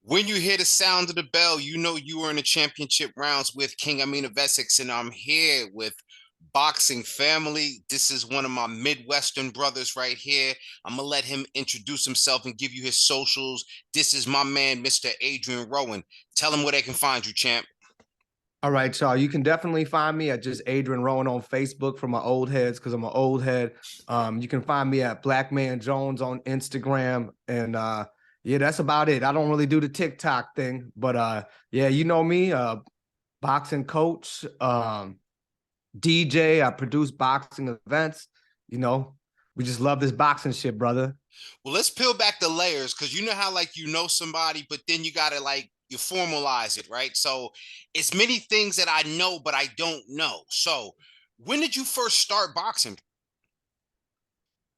When you hear the sound of the bell, you know you are in the championship rounds with King Amin of Essex, and I'm here with Boxing Family. This is one of my Midwestern brothers right here. I'm gonna let him introduce himself and give you his socials. This is my man, Mr. Adrian Rowan. Tell him where they can find you, champ. All right, y'all. You can definitely find me at just Adrian Rowan on Facebook for my old heads because I'm an old head. You can find me at Black Man Jones on Instagram. And yeah, that's about it. I don't really do the TikTok thing, but yeah, you know me, boxing coach, DJ. I produce boxing events. You know, we just love this boxing shit, brother. Well, let's peel back the layers because you know how like you know somebody, but then you gotta like you formalize it, right? So it's many things that I know, but I don't know. So when did you first start boxing?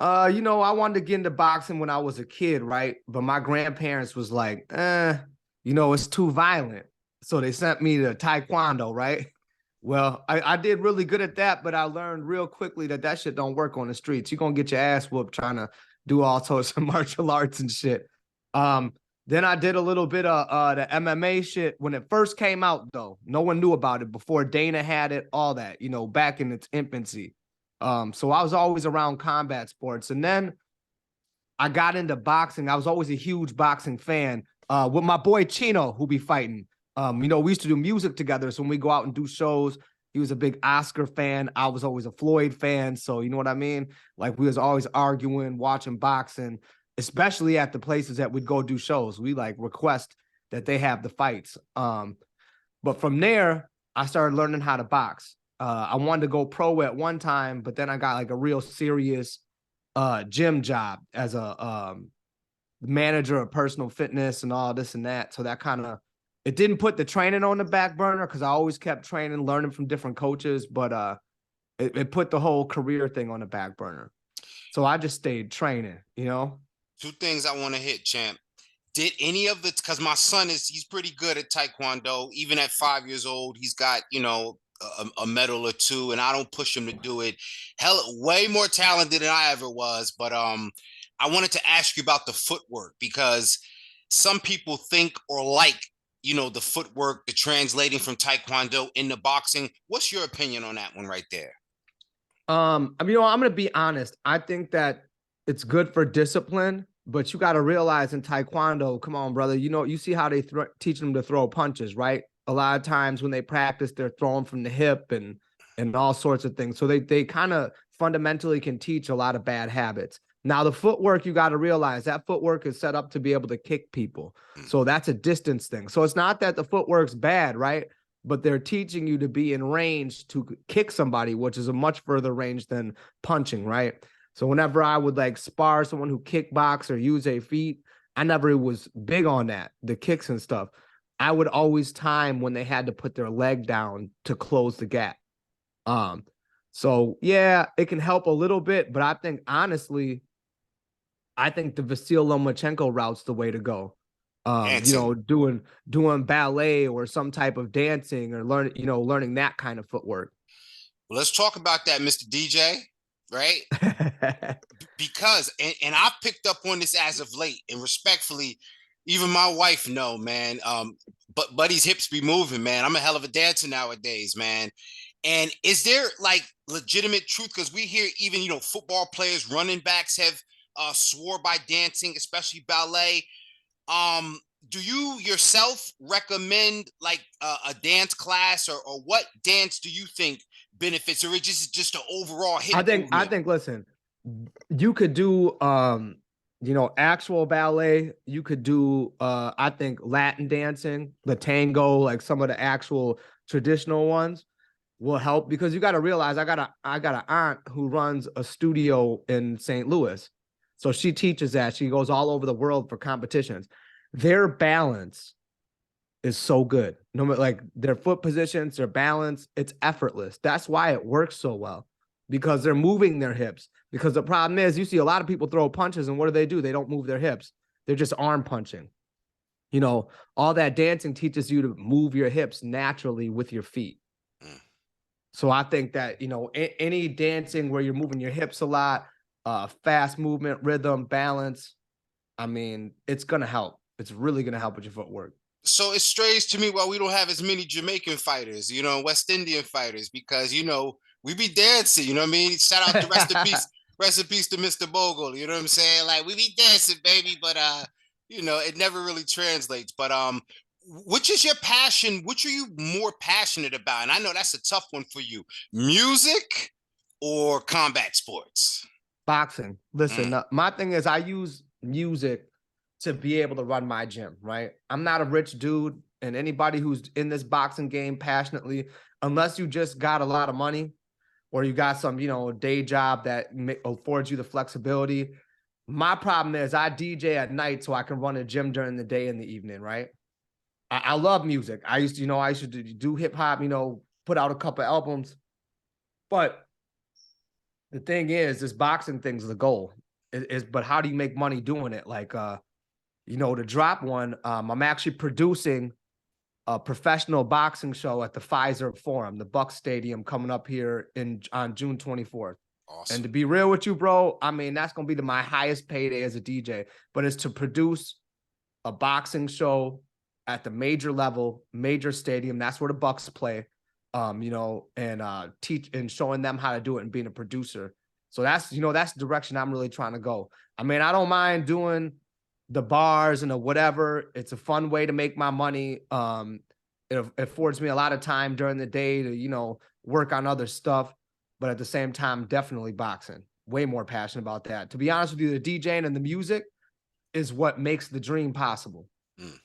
I wanted to get into boxing when I was a kid, right? But my grandparents was like, it's too violent. So they sent me to Taekwondo, right? Well, I did really good at that, but I learned real quickly that shit don't work on the streets. You're gonna get your ass whooped trying to do all sorts of martial arts and shit. Then I did a little bit of the MMA shit when it first came out, though. No one knew about it before Dana had it, all that, back in its infancy. So I was always around combat sports. And then I got into boxing. I was always a huge boxing fan with my boy Chino, who be fighting. We used to do music together. So when we go out and do shows, he was a big Oscar fan. I was always a Floyd fan. So you know what I mean? Like we was always arguing, watching boxing, especially at the places that we'd go do shows. We like request that they have the fights. But from there, I started learning how to box. I wanted to go pro at one time, but then I got like a real serious gym job as a manager of personal fitness and all this and that. So that kind of, it didn't put the training on the back burner because I always kept training, learning from different coaches, but it put the whole career thing on the back burner. So I just stayed training, Two things I want to hit, champ. Did any of the because my son he's pretty good at Taekwondo, even at 5 years old, he's got, a medal or two, and I don't push him to do it. Hell, way more talented than I ever was. But I wanted to ask you about the footwork because some people think or like, the footwork, the translating from Taekwondo into boxing. What's your opinion on that one right there? I'm gonna be honest. I think that it's good for discipline, but you got to realize in Taekwondo, come on, brother. You see how they teach them to throw punches, right? A lot of times when they practice, they're throwing from the hip and all sorts of things. So they kind of fundamentally can teach a lot of bad habits. Now the footwork, you got to realize that footwork is set up to be able to kick people. So that's a distance thing. So it's not that the footwork's bad, right? But they're teaching you to be in range to kick somebody, which is a much further range than punching, right? So whenever I would like spar someone who kickbox or use a feet, I never was big on that, the kicks and stuff. I would always time when they had to put their leg down to close the gap. So yeah, it can help a little bit, but I think honestly, I think the Vasil Lomachenko route's the way to go. Doing ballet or some type of dancing or learning that kind of footwork. Well, let's talk about that, Mr. DJ, right? Because and I've picked up on this as of late, and respectfully, even my wife know, man. But Buddy's hips be moving, man. I'm a hell of a dancer nowadays, man. And is there like legitimate truth? Because we hear even football players, running backs have swore by dancing, especially ballet. Do you yourself recommend like a dance class, or what dance do you think benefits, or is just an overall hit? I think listen, you could do actual ballet. You could do I think Latin dancing, the tango, like some of the actual traditional ones will help because you got to realize I got an aunt who runs a studio in St. Louis. So she teaches that. She goes all over the world for competitions. Their balance is so good. No matter like their foot positions, their balance, it's effortless. That's why it works so well because they're moving their hips. Because the problem is you see a lot of people throw punches and what do? They don't move their hips. They're just arm punching. All that dancing teaches you to move your hips naturally with your feet. So I think that, any dancing where you're moving your hips a lot, fast movement, rhythm, balance, I mean, it's going to help. It's really going to help with your footwork. So it's strange to me why we don't have as many Jamaican fighters, West Indian fighters, because we be dancing, you know what I mean? Shout out to rest in peace to Mr. Bogle, you know what I'm saying? Like we be dancing, baby, but it never really translates. But which is your passion? Which are you more passionate about? And I know that's a tough one for you. Music or combat sports? Boxing. Listen, Mm. my thing is I use music to be able to run my gym, right? I'm not a rich dude, and anybody who's in this boxing game passionately, unless you just got a lot of money or you got some, day job that affords you the flexibility. My problem is I DJ at night so I can run a gym during the day and the evening, right? I love music. I used to do hip hop, put out a couple albums, but the thing is, this boxing thing's the goal. But how do you make money doing it? Like, to drop one, I'm actually producing a professional boxing show at the Pfizer Forum, the Buck Stadium, coming up here on June 24th. Awesome. And to be real with you, bro, I mean, that's going to be my highest payday as a DJ, but it's to produce a boxing show at the major level, major stadium. That's where the Bucks play, and teach and showing them how to do it and being a producer. So that's the direction I'm really trying to go. I mean, I don't mind doing the bars and the whatever. It's a fun way to make my money. It affords me a lot of time during the day to, work on other stuff. But at the same time, definitely boxing. Way more passionate about that. To be honest with you, the DJing and the music is what makes the dream possible. Mm.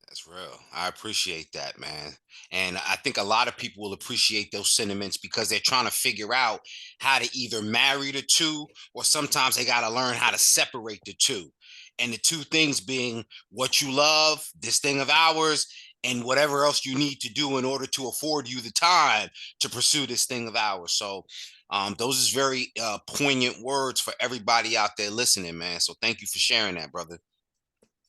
That's real. I appreciate that, man. And I think a lot of people will appreciate those sentiments because they're trying to figure out how to either marry the two, or sometimes they got to learn how to separate the two. And the two things being what you love, this thing of ours, and whatever else you need to do in order to afford you the time to pursue this thing of ours. So those is very poignant words for everybody out there listening, man. So thank you for sharing that, brother.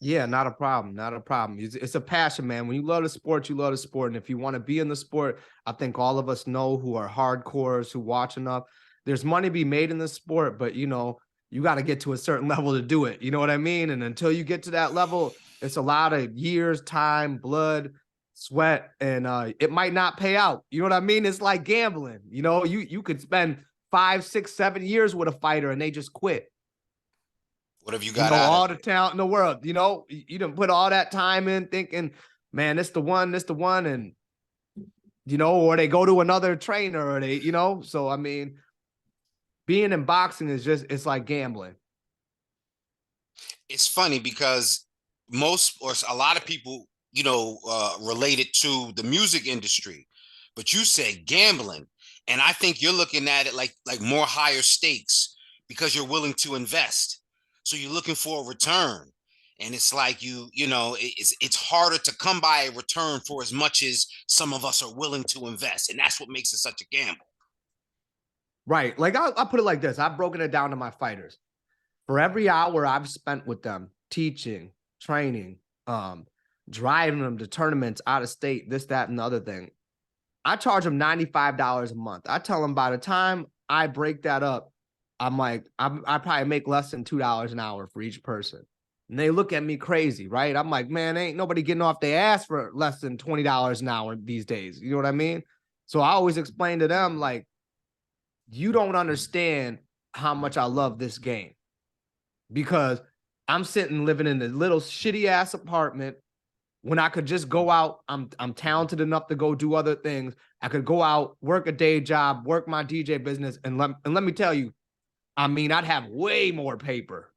Yeah, not a problem. Not a problem. It's a passion, man. When you love the sport, you love the sport. And if you want to be in the sport, I think all of us know who are hardcores, who watch enough. There's money to be made in the sport, but you got to get to a certain level to do it. You know what I mean? And until you get to that level, it's a lot of years, time, blood, sweat, and it might not pay out. You know what I mean? It's like gambling. You could spend 5, 6, 7 years with a fighter and they just quit. What have you got? All the talent in the world. You didn't put all that time in thinking, man, this the one, and or they go to another trainer, or they, So I mean, being in boxing is it's like gambling. It's funny because a lot of people, related to the music industry, but you said gambling, and I think you're looking at it like more higher stakes because you're willing to invest. So you're looking for a return. And it's like it's harder to come by a return for as much as some of us are willing to invest. And that's what makes it such a gamble. Right. Like I'll put it like this. I've broken it down to my fighters. For every hour I've spent with them, teaching, training, driving them to tournaments out of state, this, that, and the other thing, I charge them $95 a month. I tell them by the time I break that up, I'm like, I probably make less than $2 an hour for each person. And they look at me crazy, right? I'm like, man, ain't nobody getting off their ass for less than $20 an hour these days. You know what I mean? So I always explain to them, like, you don't understand how much I love this game, because I'm sitting living in a little shitty ass apartment when I could just go out. I'm talented enough to go do other things. I could go out, work a day job, work my DJ business. And let me tell you, I mean, I'd have way more paper,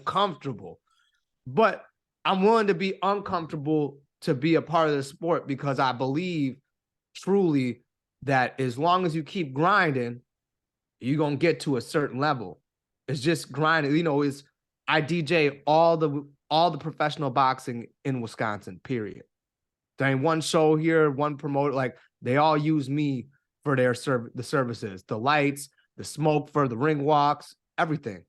comfortable. But I'm willing to be uncomfortable to be a part of the sport, because I believe truly that as long as you keep grinding, you're going to get to a certain level. It's just grinding. I DJ all the professional boxing in Wisconsin, period. There ain't one show here, one promoter, like they all use me for the services, the lights, the smoke for the ring walks, everything,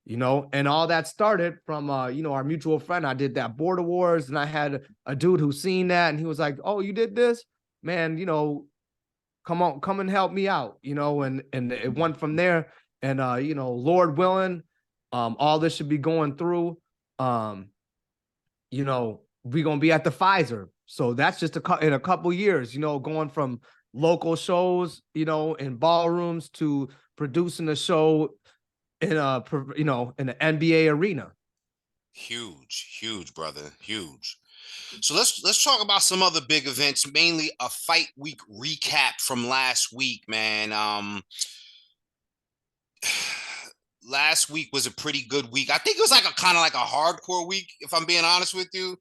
and all that started from, our mutual friend. I did that Border Wars, and I had a dude who seen that, and he was like, oh, you did this, man, come and help me out, and it went from there. And, Lord willing, all this should be going through. we're going to be at the Pfizer. So that's just in a couple years, going from local shows, in ballrooms to producing a show in in the NBA arena. Huge, brother. Huge. So let's talk about some other big events, mainly a fight week recap from last week, man. Last week was a pretty good week. I think it was like a kind of like a hardcore week, if I'm being honest with you.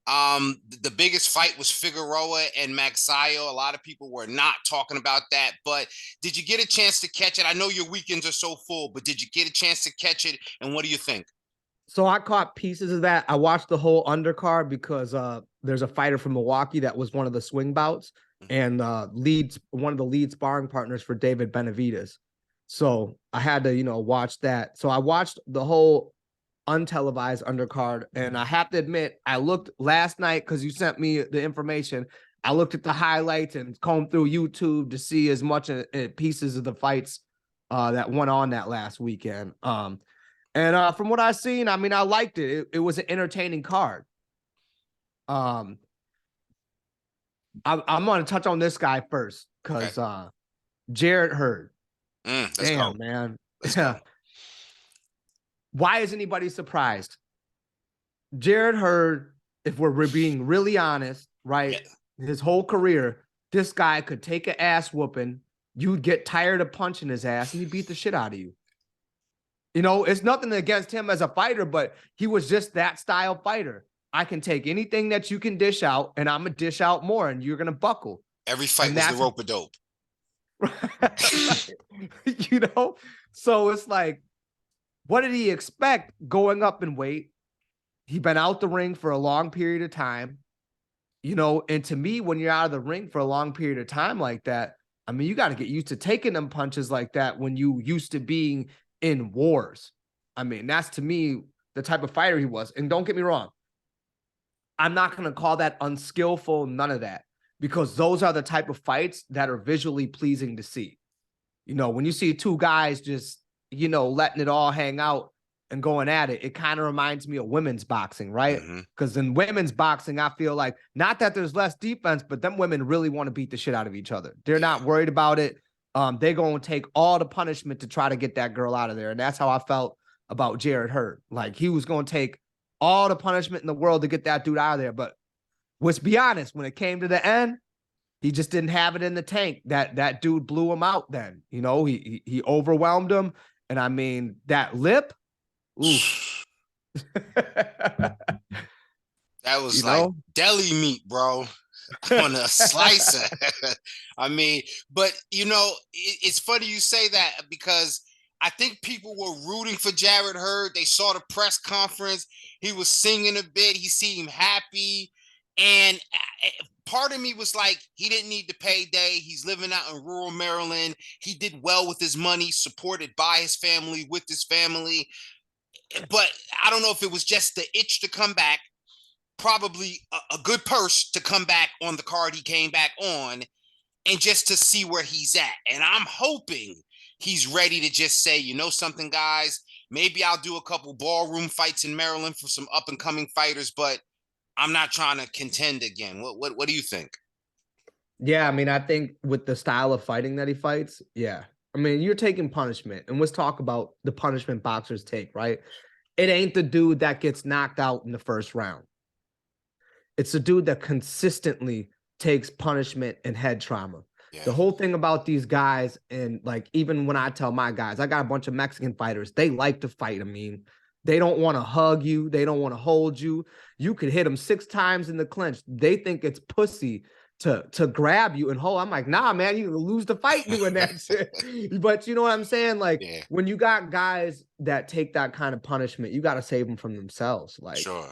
The biggest fight was Figueroa and Magsayo. A lot of people were not talking about that, but did you get a chance to catch it? I know your weekends are so full, but did you get a chance to catch it? And what do you think? So I caught pieces of that. I watched the whole undercard because there's a fighter from Milwaukee that was one of the swing bouts and one of the lead sparring partners for David Benavidez. So I had to, watch that. So I watched the whole untelevised undercard, and I have to admit, I looked last night because you sent me the information. I looked at the highlights and combed through YouTube to see as much pieces of the fights that went on that last weekend. And from what I've seen, I mean, I liked it. It was an entertaining card. I'm going to touch on this guy first because Jarrett Hurd. Damn, man. Why is anybody surprised? Jarrett Hurd, if we're being really honest, right? Yeah. His whole career, this guy could take an ass whooping. You'd get tired of punching his ass and he'd beat the shit out of you. It's nothing against him as a fighter, but he was just that style fighter. I can take anything that you can dish out, and I'm going to dish out more, and you're going to buckle. Every fight was the rope-a-dope. So it's like, what did he expect going up in weight? He'd been out the ring for a long period of time, and to me, when you're out of the ring for a long period of time like that, I mean, you got to get used to taking them punches like that when you used to being in wars. I mean, that's to me the type of fighter he was. And don't get me wrong, I'm not going to call that unskillful, none of that, because those are the type of fights that are visually pleasing to see. When you see two guys just, letting it all hang out and going at it, it kind of reminds me of women's boxing, right? Because in women's boxing, I feel like, not that there's less defense, but them women really want to beat the shit out of each other. They're not worried about it. They're going to take all the punishment to try to get that girl out of there. And that's how I felt about Jarrett Hurd. Like, he was going to take all the punishment in the world to get that dude out of there. But let's be honest, when it came to the end, he just didn't have it in the tank. That dude blew him out then. He overwhelmed him. And I mean, that lip, oof. That was like deli meat, bro. On a slicer. I mean, but it's funny you say that, because I think people were rooting for Jarrett Hurd. They saw the press conference. He was singing a bit. He seemed happy. And part of me was like, he didn't need the payday. He's living out in rural Maryland. He did well with his money, supported by his family, with his family. But I don't know if it was just the itch to come back. Probably a good purse to come back on the card he came back on, and just to see where he's at. And I'm hoping he's ready to just say, something, guys, maybe I'll do a couple ballroom fights in Maryland for some up and coming fighters, but I'm not trying to contend again. What do you think? Yeah, I mean, I think with the style of fighting that he fights, yeah. I mean, you're taking punishment, and let's talk about the punishment boxers take, right? It ain't the dude that gets knocked out in the first round. It's a dude that consistently takes punishment and head trauma. Yeah. The whole thing about these guys, and like, even when I tell my guys, I got a bunch of Mexican fighters, they like to fight. I mean, they don't want to hug you. They don't want to hold you. You could hit them 6 times in the clinch. They think it's pussy to grab you and hold. I'm like, nah, man, you lose the fight doing that shit. But you know what I'm saying? Like, when you got guys that take that kind of punishment, you got to save them from themselves. Like, sure.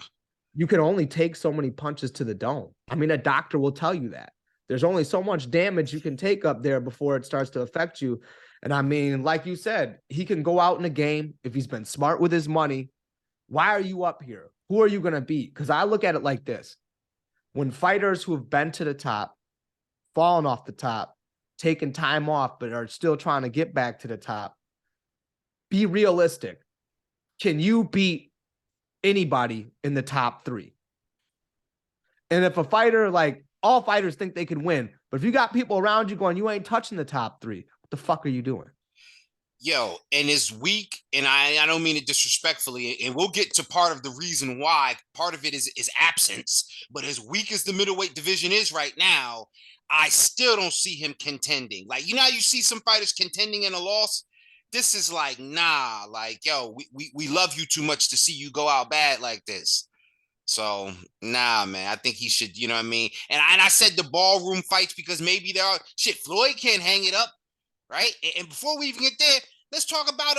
You can only take so many punches to the dome. I mean, a doctor will tell you that. There's only so much damage you can take up there before it starts to affect you. And I mean, like you said, he can go out in a game if he's been smart with his money. Why are you up here? Who are you going to beat? Because I look at it like this. When fighters who have been to the top, fallen off the top, taken time off, but are still trying to get back to the top, be realistic. Can you beat anybody in the top 3? And if a fighter, like all fighters think they can win, but if you got people around you going, you ain't touching the top 3, what the fuck are you doing? Yo, and his weak, and I don't mean it disrespectfully, and we'll get to part of the reason why. Part of it is absence, but as weak as the middleweight division is right now, I still don't see him contending. Like, you know how you see some fighters contending in a loss? This is like, nah, like, yo, we love you too much to see you go out bad like this. So, nah, man, I think he should, you know what I mean? And I said the ballroom fights because maybe there are, shit, Floyd can't hang it up, right? And before we even get there, let's talk about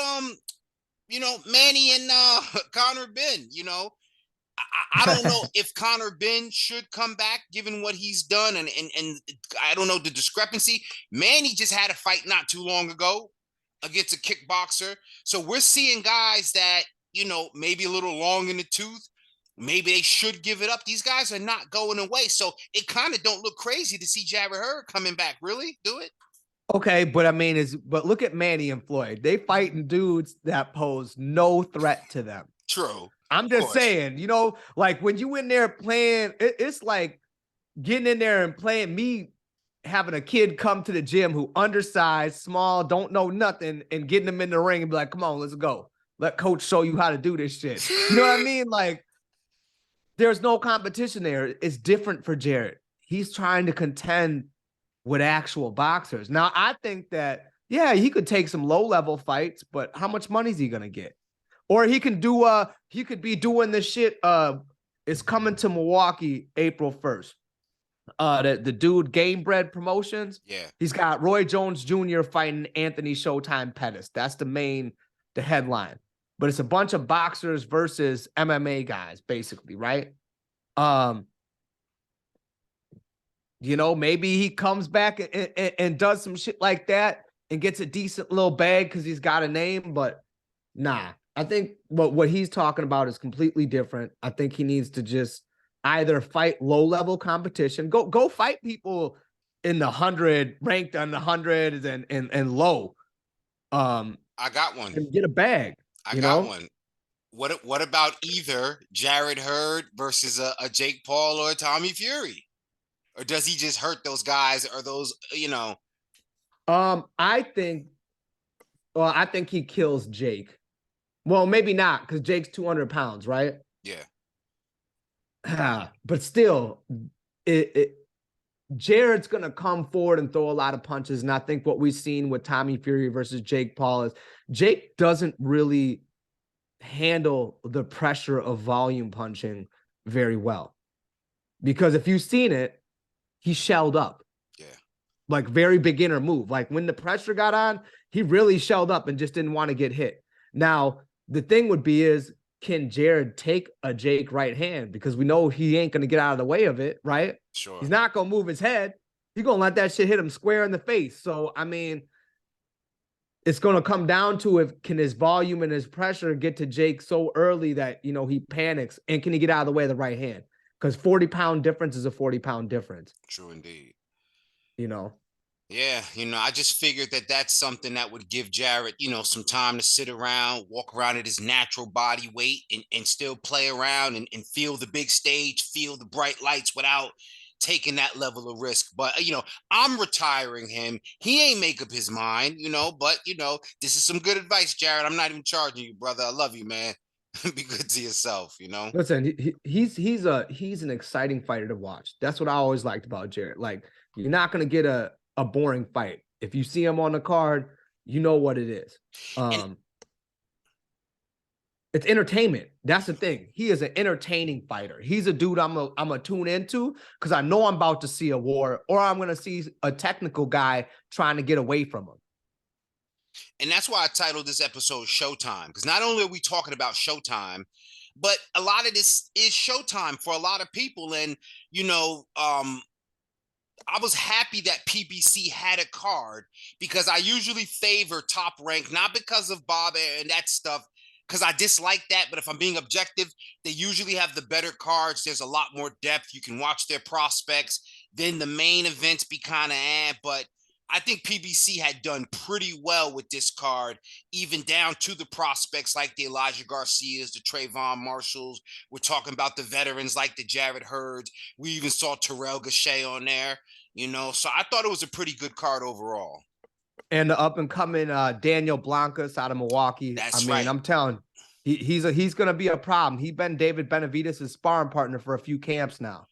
Manny and Conor Ben. I don't know if Conor Ben should come back given what he's done, and I don't know the discrepancy. Manny just had a fight not too long ago against a kickboxer, so we're seeing guys that maybe a little long in the tooth. Maybe they should give it up. These guys are not going away, so it kind of don't look crazy to see Jarrett Hurd coming back. Really, do it? Okay, but I mean, but look at Manny and Floyd. They fighting dudes that pose no threat to them. True. I'm just saying, like when you in there playing, it's like getting in there and playing me having a kid come to the gym who undersized, small, don't know nothing, and getting them in the ring and be like, come on, let's go. Let coach show you how to do this shit. You know what I mean? Like, there's no competition there. It's different for Jarrett. He's trying to contend with actual boxers. Now, I think that, yeah, he could take some low-level fights, but how much money is he going to get? Or he could be doing this shit. It's coming to Milwaukee April 1st. The dude Game Bread Promotions. Yeah. He's got Roy Jones Jr. fighting Anthony Showtime Pettis. That's the headline. But it's a bunch of boxers versus MMA guys, basically, right? Maybe he comes back and does some shit like that and gets a decent little bag because he's got a name, but nah. I think what he's talking about is completely different. I think he needs to just either fight low-level competition, go fight people in the 100, ranked on the 100s and low. I got one. And get a bag. I got one. What about either Jarrett Hurd versus a Jake Paul or a Tommy Fury? Or does he just hurt those guys or those, I think he kills Jake. Well, maybe not, because Jake's 200 pounds, right? Yeah. But still, Jarrett's going to come forward and throw a lot of punches. And I think what we've seen with Tommy Fury versus Jake Paul is Jake doesn't really handle the pressure of volume punching very well. Because if you've seen it, he shelled up. Yeah. Like very beginner move. Like when the pressure got on, he really shelled up and just didn't want to get hit. Now, the thing would be is, can Jared take a Jake right hand? Because we know he ain't going to get out of the way of it, right? Sure. He's not going to move his head. He's going to let that shit hit him square in the face. So, I mean, it's going to come down to can his volume and his pressure get to Jake so early that, he panics, and can he get out of the way of the right hand? Because 40-pound difference is a 40-pound difference. True indeed. Yeah, I just figured that's something that would give Jarrett, some time to sit around, walk around at his natural body weight and still play around and feel the big stage, feel the bright lights without taking that level of risk. But, I'm retiring him. He ain't make up his mind, but, this is some good advice, Jarrett. I'm not even charging you, brother. I love you, man. Be good to yourself, Listen, he's an exciting fighter to watch. That's what I always liked about Jarrett. Like, you're not going to get a boring fight. If you see him on the card, you know what it is. It's entertainment. That's the thing. He is an entertaining fighter. He's a dude I'm a tune into because I know I'm about to see a war, or I'm going to see a technical guy trying to get away from him. And that's why I titled this episode Showtime, because not only are we talking about Showtime, but a lot of this is Showtime for a lot of people. And, I was happy that PBC had a card because I usually favor Top Rank, not because of Bob and that stuff, because I dislike that. But if I'm being objective, they usually have the better cards. There's a lot more depth. You can watch their prospects. Then the main events be kind of but I think PBC had done pretty well with this card, even down to the prospects like the Elijah Garcias, the Travon Marshalls. We're talking about the veterans like the Jared Hurds. We even saw Terrell Gachet on there, So I thought it was a pretty good card overall. And the up and coming Daniel Blancas out of Milwaukee. That's right. I'm telling he's gonna be a problem. He's been David Benavidez' sparring partner for a few camps now.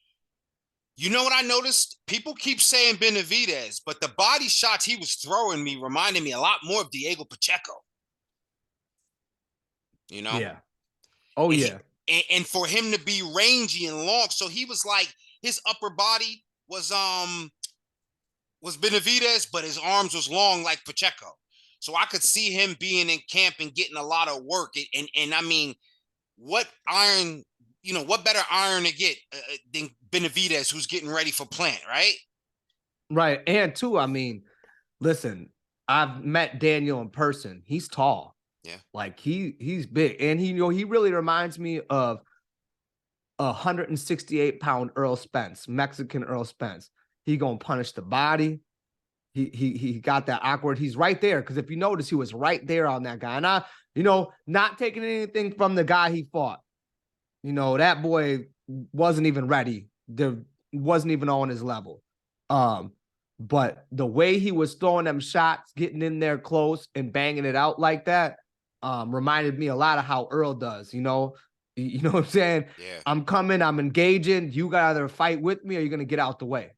You know what I noticed? People keep saying Benavidez, but the body shots he was throwing me reminded me a lot more of Diego Pacheco. Yeah. Oh, and yeah. And for him to be rangy and long, so he was like his upper body was Benavidez, but his arms was long like Pacheco. So I could see him being in camp and getting a lot of work. And I mean, what iron? What better iron to get than Benavidez, who's getting ready for plant, right? Right. And too, I mean, listen, I've met Daniel in person. He's tall. Yeah. Like he's big. And he really reminds me of 168-pound Earl Spence, Mexican Earl Spence. He gonna punish the body. He got that awkward. He's right there. Because if you notice, he was right there on that guy. And I, not taking anything from the guy he fought. That boy wasn't even ready. There wasn't even on his level. But the way he was throwing them shots, getting in there close and banging it out like that, reminded me a lot of how Earl does. You know what I'm saying? Yeah. I'm coming, I'm engaging. You got to either fight with me or you're gonna get out the way.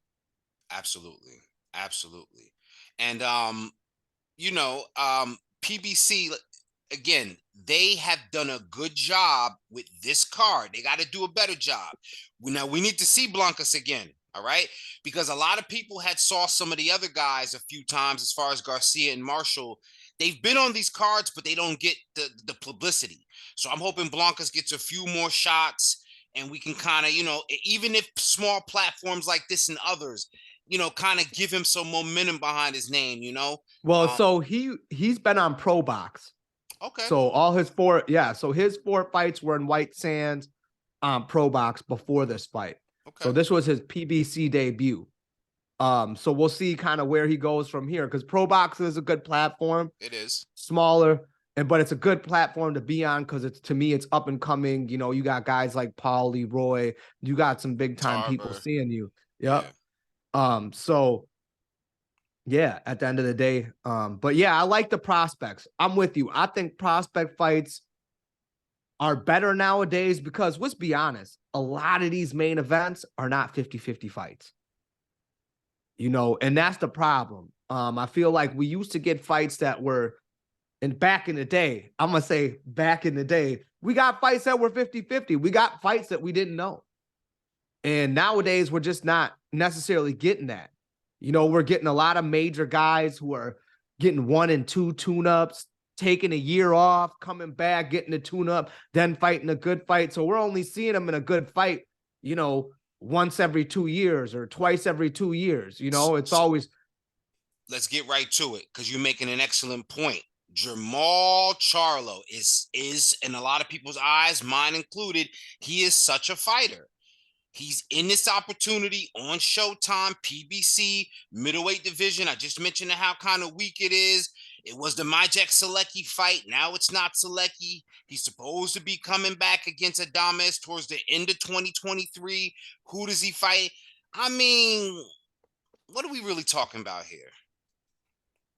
Absolutely. And PBC, again, they have done a good job with this card. They got to do a better job. Now we need to see Blancas again, all right? Because a lot of people had saw some of the other guys a few times, as far as Garcia and Marshall. They've been on these cards, but they don't get the publicity. So I'm hoping Blancas gets a few more shots, and we can kind of, even if small platforms like this and others, kind of give him some momentum behind his name, Well, so he's been on Pro Box. Okay. So all his his 4 fights were in White Sands on Pro Box before this fight. Okay. So this was his PBC debut. So we'll see kind of where he goes from here, because Pro Box is a good platform. It is smaller, but it's a good platform to be on, because to me it's up and coming. You got guys like Paul Leroy. You got some big time people seeing you. Yep. Yeah. So yeah, at the end of the day. But yeah, I like the prospects. I'm with you. I think prospect fights are better nowadays because, let's be honest, a lot of these main events are not 50-50 fights. And that's the problem. I feel like we used to get fights that were, and back in the day, I'm going to say back in the day, we got fights that were 50-50. We got fights that we didn't know. And nowadays, we're just not necessarily getting that. We're getting a lot of major guys who are getting 1 and 2 tune-ups, taking a year off, coming back, getting a tune-up, then fighting a good fight. So we're only seeing them in a good fight, once every 2 years or twice every 2 years. It's always. Let's get right to it, because you're making an excellent point. Jermall Charlo is, in a lot of people's eyes, mine included, he is such a fighter. He's in this opportunity on Showtime, PBC, middleweight division. I just mentioned how kind of weak it is. It was the Majek Selecki fight. Now it's not Selecki. He's supposed to be coming back against Adames towards the end of 2023. Who does he fight? I mean, what are we really talking about here?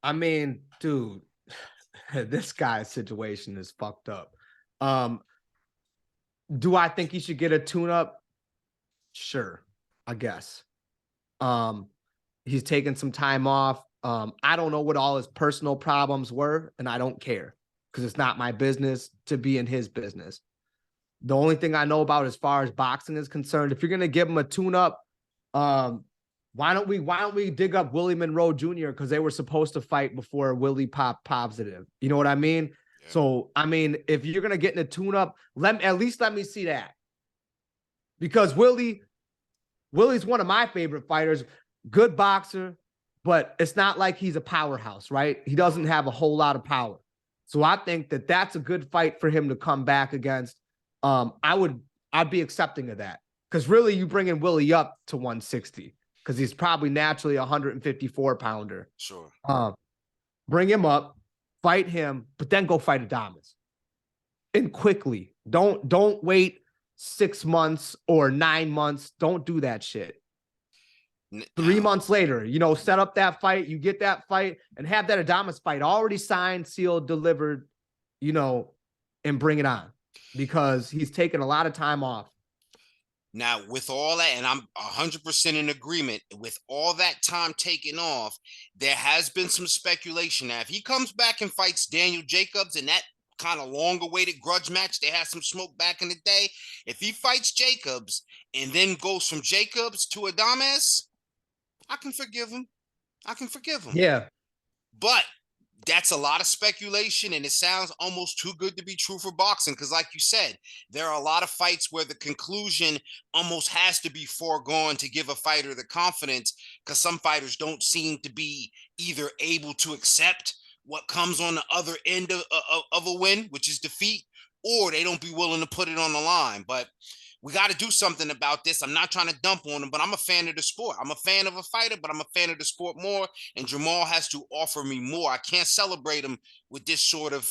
I mean, dude, this guy's situation is fucked up. Do I think he should get a tune-up? Sure, I guess. He's taking some time off. I don't know what all his personal problems were, and I don't care, because it's not my business to be in his business. The only thing I know about as far as boxing is concerned, if you're gonna give him a tune-up, why don't we dig up Willie Monroe Jr., because they were supposed to fight before Willie popped positive. You know what I mean? Yeah. So I mean, if you're gonna get in a tune-up, at least let me see that. Because Willie's one of my favorite fighters, good boxer, but it's not like he's a powerhouse, right? He doesn't have a whole lot of power. So I think that that's a good fight for him to come back against. I'd be accepting of that, because really you bringing Willie up to 160. because he's probably naturally a 154 pounder. Sure. Bring him up, fight him, but then go fight Adames. And quickly. Don't wait 6 months or 9 months. Don't do that shit. 3 months later, set up that fight, you get that fight, and have that Adames fight already signed, sealed, delivered, and bring it on. Because he's taken a lot of time off. Now, with all that, and I'm 100% in agreement, with all that time taken off, there has been some speculation. Now, if he comes back and fights Daniel Jacobs in that kind of long-awaited grudge match, they had some smoke back in the day. If he fights Jacobs and then goes from Jacobs to Adames, I can forgive him. Yeah. But that's a lot of speculation, and it sounds almost too good to be true for boxing because, like you said, there are a lot of fights where the conclusion almost has to be foregone to give a fighter the confidence because some fighters don't seem to be either able to accept what comes on the other end of a win, which is defeat, or they don't be willing to put it on the line. But we got to do something about this. I'm not trying to dump on him, but I'm a fan of the sport. I'm a fan of a fighter, but I'm a fan of the sport more. And Jamal has to offer me more. I can't celebrate him with this sort of,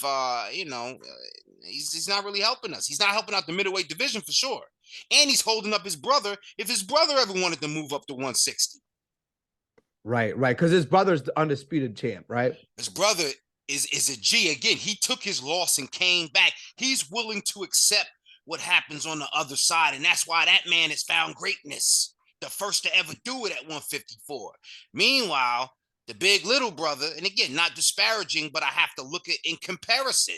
he's not really helping us. He's not helping out the middleweight division for sure. And he's holding up his brother if his brother ever wanted to move up to 160. Right. Because his brother's the undisputed champ, right? His brother is a G. Again, he took his loss and came back. He's willing to accept what happens on the other side. And that's why that man has found greatness. The first to ever do it at 154. Meanwhile, the big little brother, and again, not disparaging, but I have to look at in comparison.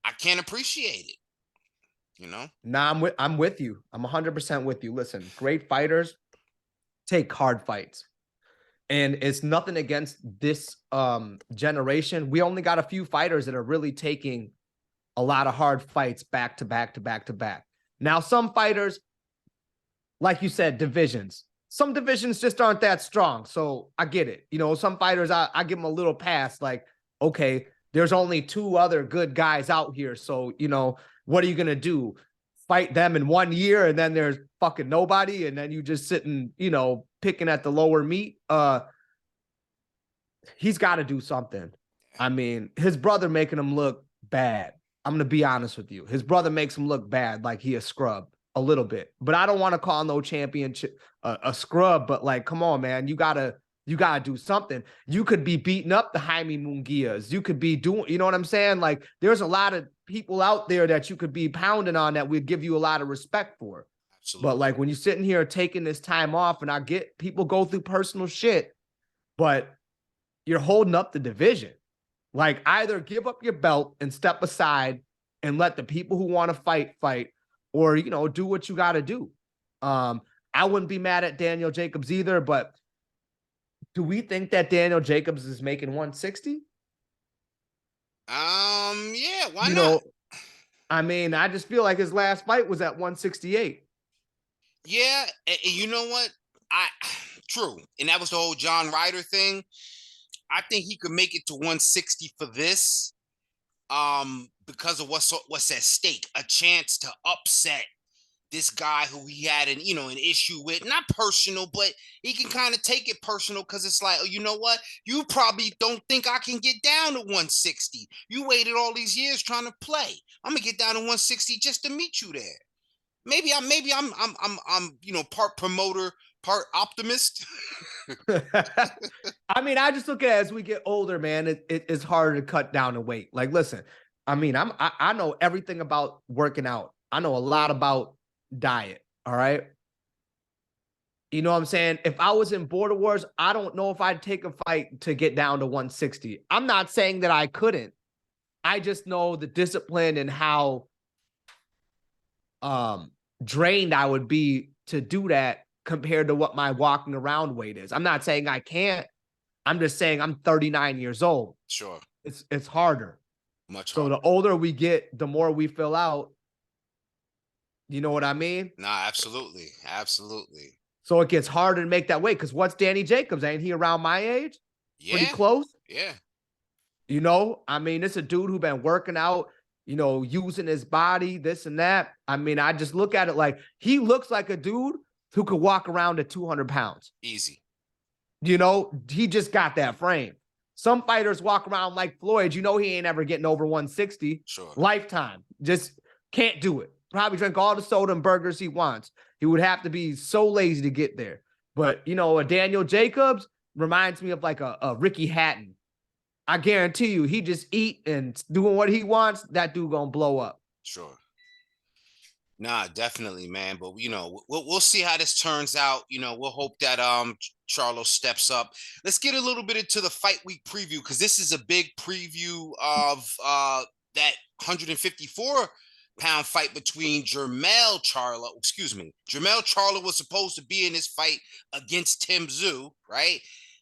I can't appreciate it. Nah, I'm with you. I'm 100% with you. Listen, great fighters take hard fights. And it's nothing against this generation. We only got a few fighters that are really taking a lot of hard fights back to back to back to back. Now, some fighters, like you said, divisions. Some divisions just aren't that strong. So I get it. Some fighters, I give them a little pass. Like, okay, there's only 2 other good guys out here. So, what are you going to do? Fight them in 1 year and then there's fucking nobody. And then you just sitting, picking at the lower meat. He's got to do something. I mean, his brother making him look bad. I'm going to be honest with you. His brother makes him look bad, like he a scrub a little bit. But I don't want to call no championship a scrub, but like, come on, man. You gotta do something. You could be beating up the Jaime Munguias. You could be doing, you know what I'm saying? Like, there's a lot of people out there that you could be pounding on that we'd give you a lot of respect for. Absolutely. But like, when you're sitting here taking this time off, and I get people go through personal shit, but you're holding up the division. Like, either give up your belt and step aside and let the people who want to fight, or, do what you got to do. I wouldn't be mad at Daniel Jacobs either, but do we think that Daniel Jacobs is making 160? Yeah, why not? I mean, I just feel like his last fight was at 168. Yeah, and you know what? True. And that was the whole John Ryder thing. I think he could make it to 160 for this, because of what's at stake. A chance to upset this guy who he had an issue with, not personal, but he can kind of take it personal because it's like, oh, you know what? You probably don't think I can get down to 160. You waited all these years trying to play. I'm gonna get down to 160 just to meet you there. Maybe I'm part promoter, part optimist. I mean, I just look at it as we get older, man. It's harder to cut down the weight. Like, listen, I mean, I know everything about working out. I know a lot about diet. All right. You know what I'm saying? If I was in Border Wars, I don't know if I'd take a fight to get down to 160. I'm not saying that I couldn't. I just know the discipline and how drained I would be to do that compared to what my walking around weight is. I'm not saying I can't. I'm just saying I'm 39 years old. Sure. It's harder. Much harder. So the older we get, the more we fill out. You know what I mean? Nah, absolutely. Absolutely. So it gets harder to make that weight, because what's Danny Jacobs? Ain't he around my age? Yeah. Pretty close? Yeah. I mean, it's a dude who been working out, using his body, this and that. I mean, I just look at it like he looks like a dude who could walk around at 200 pounds. Easy. You know, he just got that frame. Some fighters walk around like Floyd. You know, he ain't ever getting over 160. Sure. Lifetime. Just can't do it. Probably drink all the soda and burgers he wants. He would have to be so lazy to get there. But, you know, a Daniel Jacobs reminds me of like a Ricky Hatton. I guarantee you, he just eat and doing what he wants, that dude gonna blow up. Sure. Nah, definitely, man. But you know, we'll see how this turns out. You know, we'll hope that Charlo steps up. Let's get a little bit into the fight week preview, because this is a big preview of that 154-pound fight between Jermell Charlo. Excuse me, Jermell Charlo was supposed to be in this fight against Tim Tszyu, right?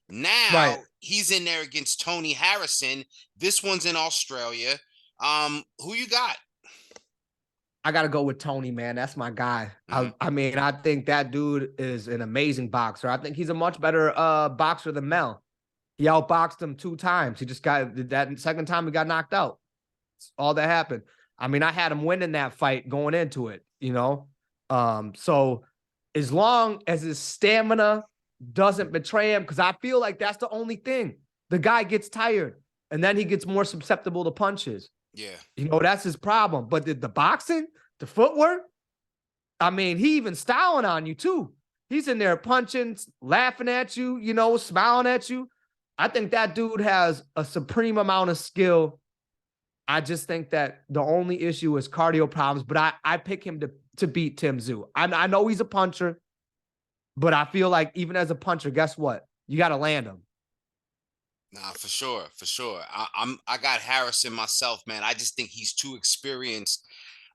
Now he's in there against Tony Harrison. This one's in Australia. Who you got? I got to go with Tony, man. That's my guy. I mean, I think that dude is an amazing boxer. I think he's a much better boxer than Mel. He outboxed him 2 times. He just got that second time he got knocked out. That's all that happened. I mean, I had him winning that fight going into it, you know? So as long as his stamina doesn't betray him, because I feel like that's the only thing. The guy gets tired, and then he gets more susceptible to punches. Yeah. You know, that's his problem. But the boxing, the footwork, I mean, he even styling on you too. He's in there punching, laughing at you, you know, smiling at you. I think that dude has a supreme amount of skill. I just think that the only issue is cardio problems, but I pick him to beat Tim Tszyu. I know he's a puncher, but I feel like even as a puncher, guess what? You got to land him. Nah, for sure, for sure. I got Harrison myself, man. I just think he's too experienced.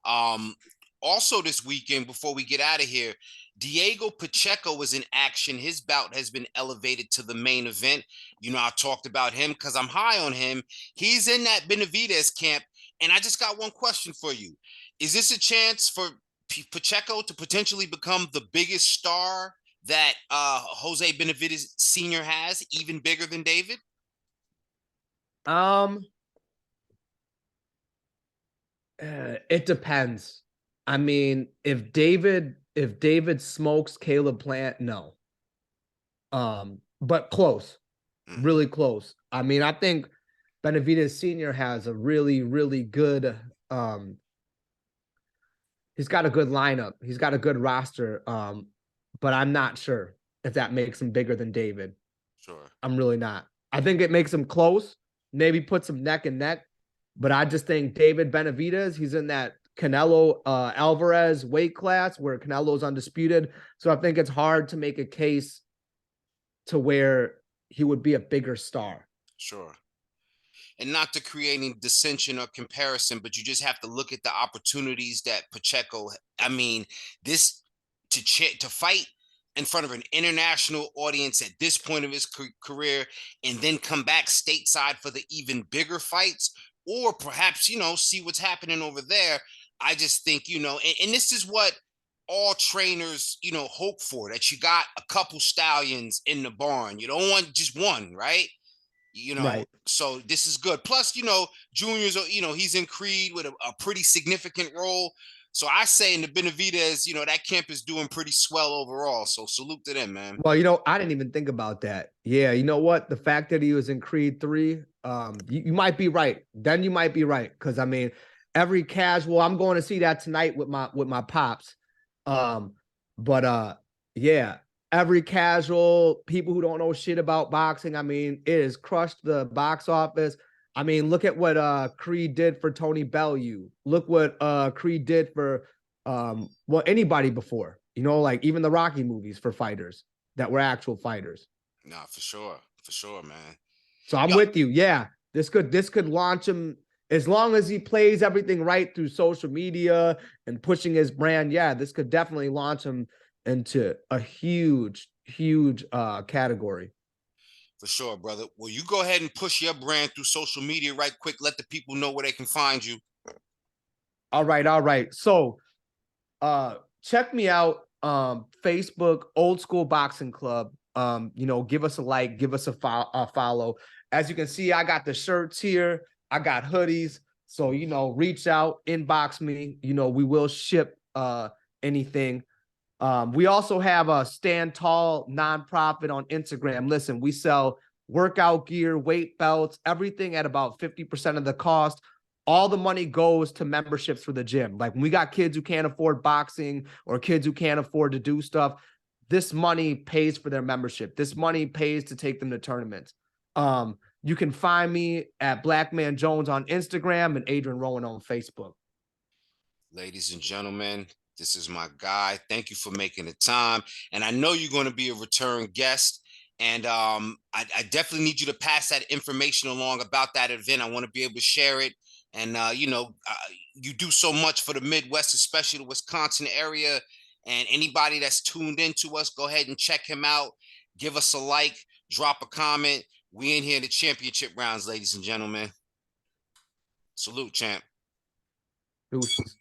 Also this weekend, before we get out of here, Diego Pacheco was in action. His bout has been elevated to the main event. You know, I talked about him because I'm high on him. He's in that Benavidez camp, and I just got one question for you. Is this a chance for Pacheco to potentially become the biggest star that Jose Benavidez Sr. has, even bigger than David? It depends. I mean, if David smokes Caleb Plant, no. But close, really close. I mean, I think Benavidez Sr. has a really, really good, he's got a good lineup. He's got a good roster. But I'm not sure if that makes him bigger than David. Sure. I'm really not. I think it makes him close, maybe put some neck and neck. But I just think David Benavidez, he's in that Canelo Alvarez weight class where Canelo's undisputed. So I think it's hard to make a case to where he would be a bigger star. Sure. And not to create any dissension or comparison, but you just have to look at the opportunities that Pacheco, I mean, this to fight in front of an international audience at this point of his career, and then come back stateside for the even bigger fights, or perhaps, you know, see what's happening over there. I just think, you know, and this is what all trainers, you know, hope for, that you got a couple stallions in the barn. You don't want just one, right? You know, Right. So this is good. Plus, you know, Junior's, you know, he's in Creed with a pretty significant role. So I say in the Benavidez, you know, that camp is doing pretty swell overall. So salute to them, man. Well, you know, I didn't even think about that. Yeah, you know what? The fact that he was in Creed 3, you might be right. Then you might be right. Because I mean, every casual, I'm going to see that tonight with my pops. Yeah, every casual, people who don't know shit about boxing, I mean, it has crushed the box office. I mean, look at what Creed did for Tony Bellew. Look what Creed did for anybody before. You know, like even the Rocky movies for fighters that were actual fighters. Nah, for sure, man. So I'm with you. Yeah, this could launch him as long as he plays everything right through social media and pushing his brand. Yeah, this could definitely launch him into a huge category. For sure, brother. Well, you go ahead and push your brand through social media right quick. Let the people know where they can find you. All right. So check me out, Facebook, Old School Boxing Club. You know, give us a like, give us a follow. As you can see, I got the shirts here. I got hoodies. So, you know, reach out, inbox me. You know, we will ship anything. We also have a Stand Tall nonprofit on Instagram. Listen, we sell workout gear, weight belts, everything at about 50% of the cost. All the money goes to memberships for the gym. Like when we got kids who can't afford boxing or kids who can't afford to do stuff, this money pays for their membership. This money pays to take them to tournaments. You can find me at Black Man Jones on Instagram and Adrian Rowan on Facebook. Ladies and gentlemen, this is my guy. Thank you for making the time. And I know you're going to be a return guest. And I definitely need you to pass that information along about that event. I want to be able to share it. And, you do so much for the Midwest, especially the Wisconsin area. And anybody that's tuned into us, go ahead and check him out. Give us a like, drop a comment. We in here in the championship rounds, ladies and gentlemen. Salute, champ. Deuces.